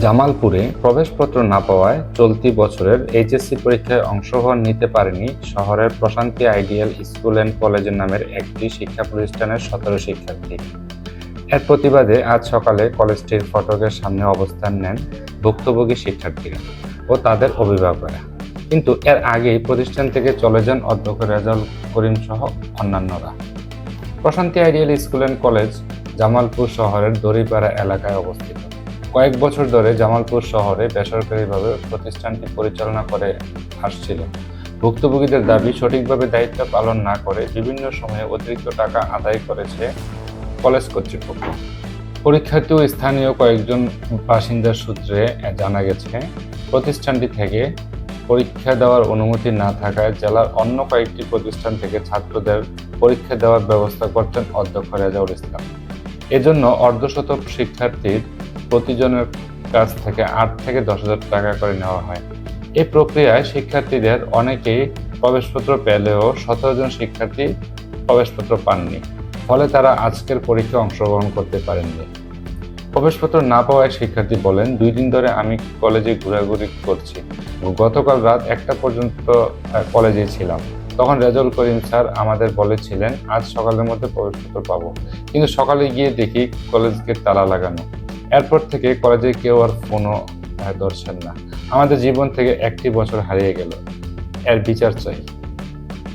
জামালপুরে প্রবেশপত্র না পাওয়ায় চলতি বছরের এইচএসসি পরীক্ষায় অংশগ্রহণ নিতে পারেনি শহরের প্রশান্তি আইডিয়াল স্কুল অ্যান্ড কলেজ নামের একটি শিক্ষা প্রতিষ্ঠানের ১৭ শিক্ষার্থী। এর প্রতিবাদে আজ সকালে কলেজটির ফটকের সামনে অবস্থান নেন ভুক্তভোগী শিক্ষার্থীরা ও তাদের অভিভাবকেরা। কিন্তু এর আগেই প্রতিষ্ঠান থেকে চলে যান অধ্যক্ষ রেজাউল করিম সহ অন্যান্যরা। প্রশান্তি ideal school and college Jamalpur শহরের দড়িপাড়া এলাকায় অবস্থিত। কয়েক বছর ধরে জামালপুর শহরে বেসরকারিভাবে প্রতিষ্ঠানটি পরিচালনা করে আসছিল। ভুক্তভোগীদের দাবি, সঠিকভাবে দায়িত্ব পালন না করে বিভিন্ন সময়ে অতিরিক্ত টাকা আদায় করেছে কলেজ কর্তৃপক্ষ। পরীক্ষার্থী ও স্থানীয় কয়েকজন বাসিন্দার সূত্রে জানা গেছে, প্রতিষ্ঠানটি থেকে পরীক্ষা দেওয়ার অনুমতি না থাকায় জেলার অন্য কয়েকটি প্রতিষ্ঠান থেকে ছাত্রদের পরীক্ষা দেওয়ার ব্যবস্থা করতেন অধ্যক্ষ রেজাউল ইসলাম। এজন্য অর্ধশত শিক্ষার্থীর প্রতিজনের কাছ থেকে ৮ থেকে ১০,০০০ টাকা করে নেওয়া হয়। এই প্রক্রিয়ায় শিক্ষার্থীদের অনেকেই প্রবেশপত্র পেলেও ১৭ জন শিক্ষার্থী প্রবেশপত্র পাননি, ফলে তারা আজকের পরীক্ষায় অংশগ্রহণ করতে পারেননি। প্রবেশপত্র না পাওয়ায় শিক্ষার্থী বলেন, ২ দিন ধরে আমি কলেজে ঘোরাঘুরি করছি। গতকাল রাত ১টা পর্যন্ত কলেজে ছিলাম। তখন রেজাউল করিম স্যার আমাদের বলেছিলেন আজ সকালের মধ্যে প্রবেশপত্র পাবো, কিন্তু সকালে গিয়ে দেখি কলেজ গেট তালা লাগানো। এরপর থেকে কলেজে কেউ আর ফোনও ধরছেন না। আমাদের জীবন থেকে একটি বছর হারিয়ে গেল। এর বিচার চাই।